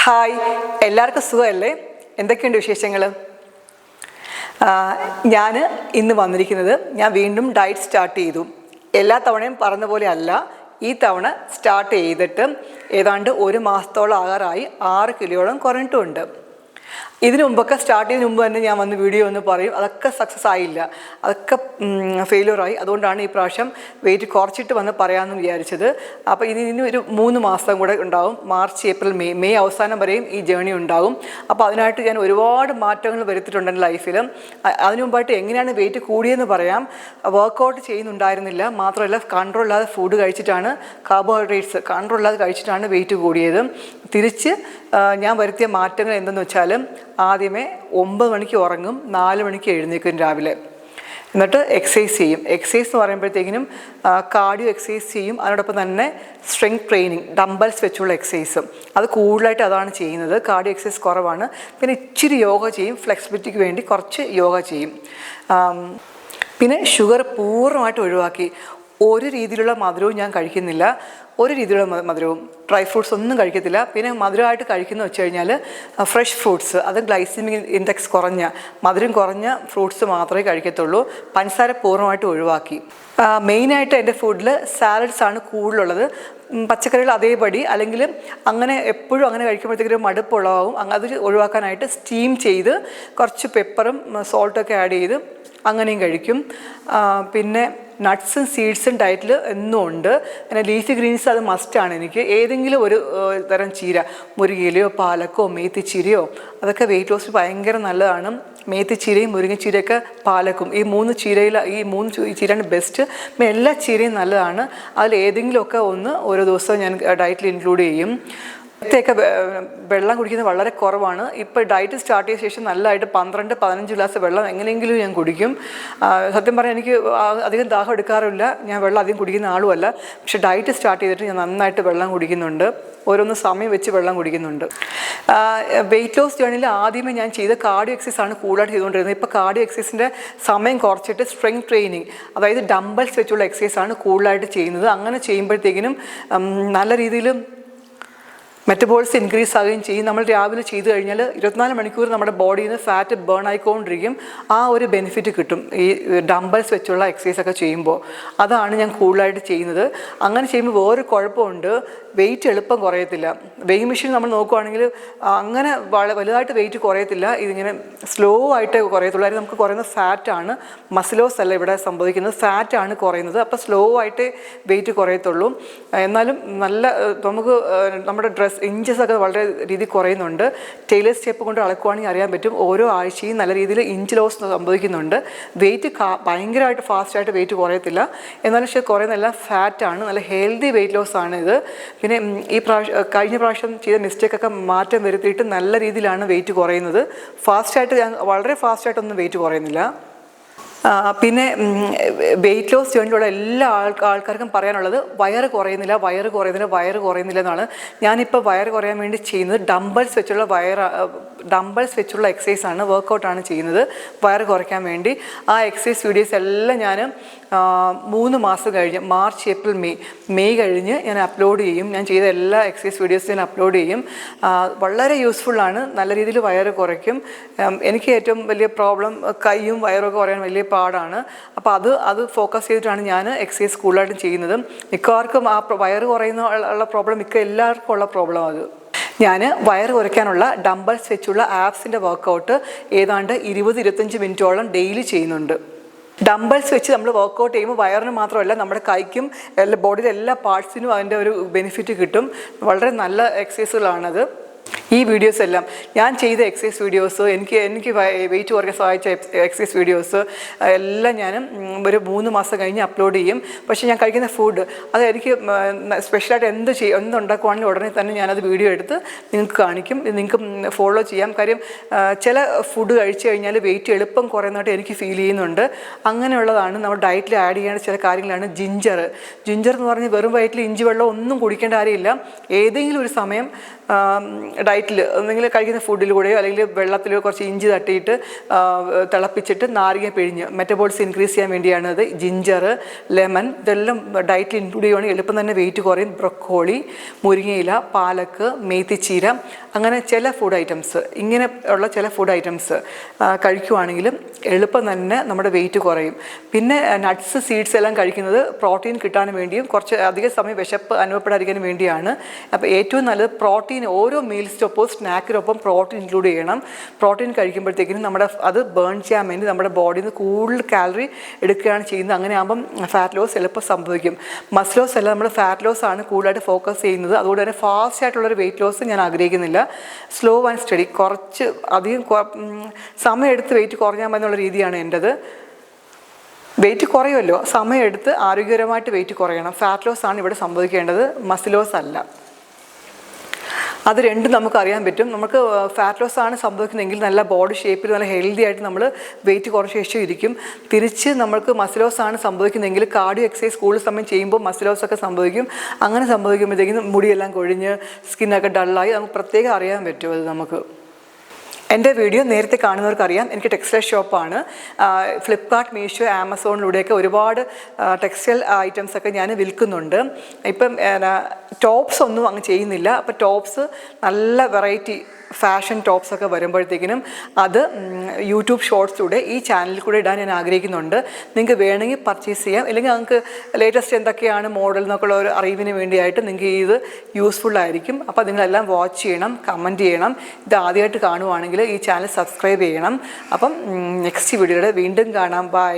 Hi, എല്ലാവർക്കും സുഖമല്ലേ? എന്തൊക്കെയുണ്ട് വിശേഷങ്ങൾ? ഞാൻ ഇന്ന് വന്നിരിക്കുന്നത്, ഞാൻ വീണ്ടും ഡയറ്റ് സ്റ്റാർട്ട് ചെയ്തു. എല്ലാ തവണയും പറഞ്ഞ പോലെ അല്ല, ഈ തവണ സ്റ്റാർട്ട് ചെയ്തിട്ട് ഏതാണ്ട് 1 മാസത്തോളം ആകാറായി. 6 കിലോയോളം കുറഞ്ഞിട്ടുമുണ്ട്. ഇതിനു മുമ്പൊക്കെ സ്റ്റാർട്ട് ചെയ്യുന്നതിന് മുമ്പ് തന്നെ ഞാൻ വന്ന് വീഡിയോ ഒന്ന് പറയും, അതൊക്കെ സക്സസ് ആയില്ല, അതൊക്കെ ഫെയിലിയറായി. അതുകൊണ്ടാണ് ഈ പ്രാവശ്യം വെയിറ്റ് കുറച്ചിട്ട് വന്ന് പറയാമെന്ന് വിചാരിച്ചത്. അപ്പോൾ ഇനി ഒരു 3 മാസം കൂടെ ഉണ്ടാവും. മാർച്ച്, ഏപ്രിൽ, മെയ് അവസാനം വരെയും ഈ ജേണി ഉണ്ടാകും. അപ്പോൾ അതിനായിട്ട് ഞാൻ ഒരുപാട് മാറ്റങ്ങൾ വരുത്തിയിട്ടുണ്ട് എൻ്റെ ലൈഫിൽ. അതിനു മുമ്പായിട്ട് എങ്ങനെയാണ് വെയിറ്റ് കൂടിയെന്ന് പറയാം. വർക്കൗട്ട് ചെയ്യുന്നുണ്ടായിരുന്നില്ല, മാത്രമല്ല കൺട്രോൾ ഇല്ലാതെ ഫുഡ് കഴിച്ചിട്ടാണ്, കാർബോഹൈഡ്രേറ്റ്സ് കൺട്രോൾ ഇല്ലാതെ കഴിച്ചിട്ടാണ് വെയിറ്റ് കൂടിയത്. തിരിച്ച് ഞാൻ വരുത്തിയ മാറ്റങ്ങൾ എന്തെന്ന് വെച്ചാൽ, ആദ്യമേ 9 മണിക്ക് ഉറങ്ങും, 4 മണിക്ക് എഴുന്നേൽക്കും രാവിലെ. എന്നിട്ട് എക്സസൈസ് ചെയ്യും. എക്സസൈസ് എന്ന് പറയുമ്പോഴത്തേക്കിനും കാർഡിയോ എക്സസൈസ് ചെയ്യും, അതിനോടൊപ്പം തന്നെ സ്ട്രെങ്ത് ട്രെയിനിങ്, ഡംബൽസ് വെച്ചുള്ള എക്സസൈസും. അത് കൂടുതലായിട്ട് അതാണ് ചെയ്യുന്നത്. കാർഡിയോ എക്സസൈസ് കുറവാണ്. പിന്നെ ഇച്ചിരി യോഗ ചെയ്യും, ഫ്ലെക്സിബിലിറ്റിക്ക് വേണ്ടി കുറച്ച് യോഗ ചെയ്യും. പിന്നെ ഷുഗർ പൂർണ്ണമായിട്ട് ഒഴിവാക്കി. ഒരു രീതിയിലുള്ള മധുരവും ഞാൻ കഴിക്കുന്നില്ല, ഒരു രീതിയിലുള്ള മധുരവും. ഡ്രൈ ഫ്രൂട്ട്സ് ഒന്നും കഴിക്കത്തില്ല. പിന്നെ മധുരമായിട്ട് കഴിക്കുന്ന വെച്ച് കഴിഞ്ഞാൽ ഫ്രഷ് ഫ്രൂട്ട്സ്, അത് ഗ്ലൈസിമിക് ഇൻഡെക്സ് കുറഞ്ഞ, മധുരം കുറഞ്ഞ ഫ്രൂട്ട്സ് മാത്രമേ കഴിക്കത്തുള്ളൂ. പഞ്ചസാര പൂർണ്ണമായിട്ട് ഒഴിവാക്കി. മെയിനായിട്ട് എൻ്റെ ഫുഡിൽ സാലഡ്സ് ആണ് കൂടുതലുള്ളത്. പച്ചക്കറികൾ അതേപടി, അല്ലെങ്കിൽ അങ്ങനെ എപ്പോഴും അങ്ങനെ കഴിക്കുമ്പോഴത്തേക്കൊരു മടുപ്പുള്ളതാവും. അത് ഒഴിവാക്കാനായിട്ട് സ്റ്റീം ചെയ്ത് കുറച്ച് പെപ്പറും സോൾട്ടൊക്കെ ആഡ് ചെയ്ത് അങ്ങനെയും കഴിക്കും. പിന്നെ നട്ട്സും സീഡ്സും ഡയറ്റിൽ എന്നും ഉണ്ട്. പിന്നെ ലീഫി ഗ്രീൻസ് അത് മസ്റ്റാണ് എനിക്ക്. ഏതെങ്കിലും ഒരു തരം ചീര, മുരിങ്ങയിലയോ പാലക്കോ മേത്തിച്ചീരയോ, അതൊക്കെ വെയിറ്റ് ലോസിന് ഭയങ്കര നല്ലതാണ്. മേത്തിച്ചീരയും മുരിങ്ങച്ചീരയൊക്കെ പാലക്കും, ഈ 3 ചീരയാണ് ബെസ്റ്റ്. പിന്നെ എല്ലാ ചീരയും നല്ലതാണ്. അതിൽ ഏതെങ്കിലുമൊക്കെ ഒന്ന് ഓരോ ദിവസവും ഞാൻ ഡയറ്റിൽ ഇൻക്ലൂഡ് ചെയ്യും. നേരത്തെയൊക്കെ വെള്ളം കുടിക്കുന്നത് വളരെ കുറവാണ്. ഇപ്പോൾ ഡയറ്റ് സ്റ്റാർട്ട് ചെയ്ത ശേഷം നല്ലതായിട്ട് 12-15 ഗ്ലാസ് വെള്ളം എങ്ങനെയെങ്കിലും ഞാൻ കുടിക്കും. സത്യം പറഞ്ഞാൽ എനിക്ക് അധികം ദാഹം എടുക്കാറില്ല, ഞാൻ വെള്ളം അധികം കുടിക്കുന്ന ആളുമല്ല. പക്ഷേ ഡയറ്റ് സ്റ്റാർട്ട് ചെയ്തിട്ട് ഞാൻ നന്നായിട്ട് വെള്ളം കുടിക്കുന്നുണ്ട്, ഓരോന്ന് സമയം വെച്ച് വെള്ളം കുടിക്കുന്നുണ്ട്. വെയിറ്റ് ലോസ് ജേണിയിൽ ആദ്യമേ ഞാൻ ചെയ്ത കാർഡിയോ എക്സസൈസ് ആണ് കൂടുതലായിട്ട് ചെയ്തുകൊണ്ടിരുന്നത്. ഇപ്പോൾ കാർഡിയോ എക്സസൈസിൻ്റെ സമയം കുറച്ചിട്ട് സ്ട്രെങ്ത് ട്രെയിനിങ്, അതായത് ഡംബൽസ് വെച്ചുള്ള എക്സസൈസ് ആണ് കൂടുതലായിട്ട് ചെയ്യുന്നത്. അങ്ങനെ ചെയ്യുമ്പോഴത്തേക്കിനും നല്ല രീതിയിൽ മെറ്റബോളിസം ഇൻക്രീസ് ആകുകയും ചെയ്യും. നമ്മൾ രാവിലെ ചെയ്ത് കഴിഞ്ഞാൽ 24 മണിക്കൂർ നമ്മുടെ ബോഡിയിൽ നിന്ന് ഫാറ്റ് ബേൺ ആയിക്കൊണ്ടിരിക്കും. ആ ഒരു ബെനിഫിറ്റ് കിട്ടും ഈ ഡംബൽസ് വെച്ചുള്ള എക്സസൈസ് ഒക്കെ ചെയ്യുമ്പോൾ. അതാണ് ഞാൻ കൂടുതലായിട്ട് ചെയ്യുന്നത്. അങ്ങനെ ചെയ്യുമ്പോൾ വേറൊരു കുഴപ്പമുണ്ട്, വെയിറ്റ് എളുപ്പം കുറയത്തില്ല. വെയിങ് മെഷീൻ നമ്മൾ നോക്കുകയാണെങ്കിൽ അങ്ങനെ വലുതായിട്ട് വെയിറ്റ് കുറയത്തില്ല, ഇതിങ്ങനെ സ്ലോ ആയിട്ട് കുറയത്തുള്ളൂ. കാര്യം നമുക്ക് കുറയുന്നത് ഫാറ്റാണ്, മസിലോസ് അല്ല ഇവിടെ സംഭവിക്കുന്നത്, ഫാറ്റാണ് കുറയുന്നത്. അപ്പോൾ സ്ലോ ആയിട്ട് വെയിറ്റ് കുറയത്തുള്ളൂ. എന്നാലും നല്ല നമുക്ക് നമ്മുടെ ഇഞ്ചസ് ഒക്കെ വളരെ രീതിയിൽ കുറയുന്നുണ്ട്. ടൈലർ സ്റ്റെപ്പ് കൊണ്ട് അളക്കുവാണെങ്കിൽ അറിയാൻ പറ്റും, ഓരോ ആഴ്ചയും നല്ല രീതിയിൽ ഇഞ്ച് ലോസ് സംഭവിക്കുന്നുണ്ട്. വെയിറ്റ് ഭയങ്കരമായിട്ട് ഫാസ്റ്റായിട്ട് വെയിറ്റ് കുറയത്തില്ല, എന്നാലും പക്ഷേ കുറയുന്നതെല്ലാം ഫാറ്റാണ്. നല്ല ഹെൽത്തി വെയിറ്റ് ലോസ് ആണ് ഇത്. പിന്നെ ഈ കഴിഞ്ഞ പ്രാവശ്യം ചെയ്ത മിസ്റ്റേക്കൊക്കെ മാറ്റം വരുത്തിയിട്ട് നല്ല രീതിയിലാണ് വെയിറ്റ് കുറയുന്നത്. വളരെ ഫാസ്റ്റായിട്ടൊന്നും വെയിറ്റ് കുറയുന്നില്ല. പിന്നെ വെയിറ്റ് ലോസ് ജേണിലുള്ള എല്ലാ ആൾക്കാർക്കും പറയാനുള്ളത്, വയറ് കുറയുന്നില്ല എന്നാണ്. ഞാനിപ്പോൾ വയറ് കുറയാൻ വേണ്ടി ചെയ്യുന്നത് ഡംബൽസ് വെച്ചുള്ള എക്സസൈസ് ആണ്, വർക്കൗട്ടാണ് ചെയ്യുന്നത് വയറ് കുറയ്ക്കാൻ വേണ്ടി. ആ എക്സസൈസ് വീഡിയോസ് എല്ലാം ഞാൻ 3 മാസം കഴിഞ്ഞ്, മാർച്ച്, ഏപ്രിൽ, മെയ് കഴിഞ്ഞ് ഞാൻ അപ്ലോഡ് ചെയ്യും. ഞാൻ ചെയ്ത എല്ലാ എക്സസൈസ് വീഡിയോസും ഞാൻ അപ്ലോഡ് ചെയ്യും. വളരെ യൂസ്ഫുള്ളാണ്, നല്ല രീതിയിൽ വയറ് കുറയ്ക്കും. എനിക്ക് ഏറ്റവും വലിയ പ്രോബ്ലം കൈയും വയറൊക്കെ കുറയാൻ വലിയ പാടാണ്. അപ്പോൾ അത് ഫോക്കസ് ചെയ്തിട്ടാണ് ഞാൻ എക്സസൈസ് കൂടുതലായിട്ടും ചെയ്യുന്നത്. മിക്കവാർക്കും ആ വയറ് കുറയുന്ന പ്രോബ്ലം എല്ലാവർക്കും ഉള്ള പ്രോബ്ലം അത്. ഞാൻ വയറ് കുറയ്ക്കാനുള്ള ഡംബൽസ് വെച്ചുള്ള ആപ്സിൻ്റെ വർക്കൗട്ട് ഏതാണ്ട് 20-25 മിനിറ്റോളം ഡെയിലി ചെയ്യുന്നുണ്ട്. ഡംബൽസ് വെച്ച് നമ്മൾ വർക്കൗട്ട് ചെയ്യുമ്പോൾ വയറിന് മാത്രമല്ല, നമ്മുടെ കൈക്കും ബോഡിയിലെ എല്ലാ പാർട്സിനും അതിൻ്റെ ഒരു ബെനിഫിറ്റ് കിട്ടും. വളരെ നല്ല എക്സസൈസുകളാണത്. ഈ വീഡിയോസ് എല്ലാം ഞാൻ ചെയ്ത എക്സസൈസ് വീഡിയോസ്, എനിക്ക് വെയിറ്റ് കുറയ്ക്കാൻ സഹായിച്ച എക്സസൈസ് വീഡിയോസ് എല്ലാം ഞാൻ ഒരു 3 മാസം കഴിഞ്ഞ് അപ്ലോഡ് ചെയ്യും. പക്ഷേ ഞാൻ കഴിക്കുന്ന ഫുഡ് അത് എനിക്ക് സ്പെഷ്യലായിട്ട് എന്തുണ്ടാക്കുവാണെങ്കിലും ഉടനെ തന്നെ ഞാനത് വീഡിയോ എടുത്ത് നിങ്ങൾക്ക് കാണിക്കും. നിങ്ങൾക്ക് ഫോളോ ചെയ്യാം. കാര്യം ചില ഫുഡ് കഴിച്ചു കഴിഞ്ഞാൽ വെയിറ്റ് എളുപ്പം കുറയുന്നതായിട്ട് എനിക്ക് ഫീൽ ചെയ്യുന്നുണ്ട്. അങ്ങനെയുള്ളതാണ് നമ്മൾ ഡയറ്റിൽ ആഡ് ചെയ്യേണ്ട ചില കാര്യങ്ങളാണ് ജിഞ്ചർ എന്ന് പറഞ്ഞ് വെറും വയറ്റിൽ ഇഞ്ചി വെള്ളം ഒന്നും കുടിക്കേണ്ട കാര്യമില്ല. ഏതെങ്കിലും ഒരു സമയം ഡയറ്റിൽ എന്തെങ്കിലും കഴിക്കുന്ന ഫുഡിലൂടെയോ അല്ലെങ്കിൽ വെള്ളത്തിലോ കുറച്ച് ഇഞ്ചി തട്ടിയിട്ട് തിളപ്പിച്ചിട്ട് നാരങ്ങ പിഴിഞ്ഞ് മെറ്റബോളിസം ഇൻക്രീസ് ചെയ്യാൻ വേണ്ടിയാണ് അത്. ജിഞ്ചർ, ലെമൺ ഇതെല്ലാം ഡയറ്റിൽ ഇൻക്ലൂഡ് ചെയ്യുകയാണെങ്കിൽ എളുപ്പം തന്നെ വെയിറ്റ് കുറയും. ബ്രൊക്കോളി, മുരിങ്ങയില, പാലക്ക്, മേത്തിച്ചീര, അങ്ങനെ ചില ഫുഡ് ഐറ്റംസ്, ഇങ്ങനെ ഉള്ള ചില ഫുഡ് ഐറ്റംസ് കഴിക്കുവാണെങ്കിലും എളുപ്പം തന്നെ നമ്മുടെ വെയിറ്റ് കുറയും. പിന്നെ നട്ട്സ്, സീഡ്സ് എല്ലാം കഴിക്കുന്നത് പ്രോട്ടീൻ കിട്ടാൻ വേണ്ടിയും കുറച്ച് അധിക സമയം വിശപ്പ് അനുഭവപ്പെടാതിരിക്കാൻ വേണ്ടിയാണ്. അപ്പോൾ ഏറ്റവും നല്ലത് പ്രോട്ടീൻ ഓരോ മീൽസിനൊപ്പം സ്നാക്കിനൊപ്പം പ്രോട്ടീൻ ഇൻക്ലൂഡ് ചെയ്യണം. പ്രോട്ടീൻ കഴിക്കുമ്പോഴത്തേക്കിനും നമ്മുടെ അത് ബേൺ ചെയ്യാൻ വേണ്ടി നമ്മുടെ ബോഡിയിൽ നിന്ന് കൂടുതൽ കാലറി എടുക്കുകയാണ് ചെയ്യുന്നത്. അങ്ങനെ ആകുമ്പം ഫാറ്റ് ലോസ് എളുപ്പം സംഭവിക്കും. മസിൽ ലോസ് അല്ല, നമ്മൾ ഫാറ്റ് ലോസ് ആണ് കൂടുതലായിട്ട് ഫോക്കസ് ചെയ്യുന്നത്. അതുകൊണ്ട് തന്നെ ഫാസ്റ്റ് ആയിട്ടുള്ളൊരു വെയിറ്റ് ലോസ് ഞാൻ ആഗ്രഹിക്കുന്നില്ല. സ്ലോ ആൻഡ് സ്റ്റഡി, കുറച്ച് അധികം സമയം എടുത്ത് വെയിറ്റ് കുറഞ്ഞാൽ മതി എന്നുള്ള രീതിയാണ് എൻ്റെത്. വെയിറ്റ് കുറയുമല്ലോ, സമയമെടുത്ത് ആരോഗ്യകരമായിട്ട് വെയിറ്റ് കുറയണം. ഫാറ്റ് ലോസ് ആണ് ഇവിടെ സംഭവിക്കേണ്ടത്, മസിൽ ലോസ് അല്ല. അത് രണ്ടും നമുക്കറിയാൻ പറ്റും. നമുക്ക് ഫാറ്റ് ലോസ് ആണ് സംഭവിക്കുന്നതെങ്കിൽ നല്ല ബോഡി ഷേപ്പിൽ നല്ല ഹെൽത്തി ആയിട്ട് നമ്മൾ വെയിറ്റ് കുറച്ച് ശേഷം ഇരിക്കും. തിരിച്ച് നമ്മൾക്ക് മസിൽ ലോസ് ആണ് സംഭവിക്കുന്നതെങ്കിൽ കാർഡിയോ എക്സസൈസ് കൂടുതൽ സമയം ചെയ്യുമ്പോൾ മസിൽ ലോസ് ഒക്കെ സംഭവിക്കും. അങ്ങനെ സംഭവിക്കുമ്പോഴത്തേക്കും മുടിയെല്ലാം കൊഴിഞ്ഞ് സ്കിന്നൊക്കെ ഡള്ളായി നമുക്ക് പ്രത്യേകം അറിയാൻ പറ്റും. അത് നമുക്ക് എൻ്റെ വീഡിയോ നേരത്തെ കാണുന്നവർക്കറിയാം, എനിക്ക് ടെക്സ്റ്റൈൽ ഷോപ്പാണ്. ഫ്ലിപ്കാർട്ട്, മീഷോ, ആമസോണിലൂടെയൊക്കെ ഒരുപാട് ടെക്സ്റ്റൈൽ ഐറ്റംസൊക്കെ ഞാൻ വിൽക്കുന്നുണ്ട്. ഇപ്പം ടോപ്സ് ഒന്നും അങ്ങ് ചെയ്യുന്നില്ല. അപ്പോൾ ടോപ്സ് നല്ല വെറൈറ്റി ഫാഷൻ ടോപ്സൊക്കെ വരുമ്പോഴത്തേക്കിനും അത് യൂട്യൂബ് ഷോർട്സിലൂടെ ഈ ചാനലിൽ കൂടെ ഇടാൻ ഞാൻ ആഗ്രഹിക്കുന്നുണ്ട്. നിങ്ങൾക്ക് വേണമെങ്കിൽ പർച്ചേസ് ചെയ്യാം. അല്ലെങ്കിൽ നിങ്ങൾക്ക് ലേറ്റസ്റ്റ് എന്തൊക്കെയാണ് മോഡൽ എന്നൊക്കെയുള്ള ഒരു അറിവിന് വേണ്ടിയായിട്ട് നിങ്ങൾക്ക് ഇത് യൂസ്ഫുള്ളായിരിക്കും. അപ്പോൾ നിങ്ങളെല്ലാം വാച്ച് ചെയ്യണം, കമൻറ്റ് ചെയ്യണം. ഇത് ആദ്യമായിട്ട് കാണുവാണെങ്കിൽ ഈ ചാനൽ സബ്സ്ക്രൈബ് ചെയ്യണം. അപ്പം നെക്സ്റ്റ് വീഡിയോയുടെ വീണ്ടും കാണാം. ബൈ.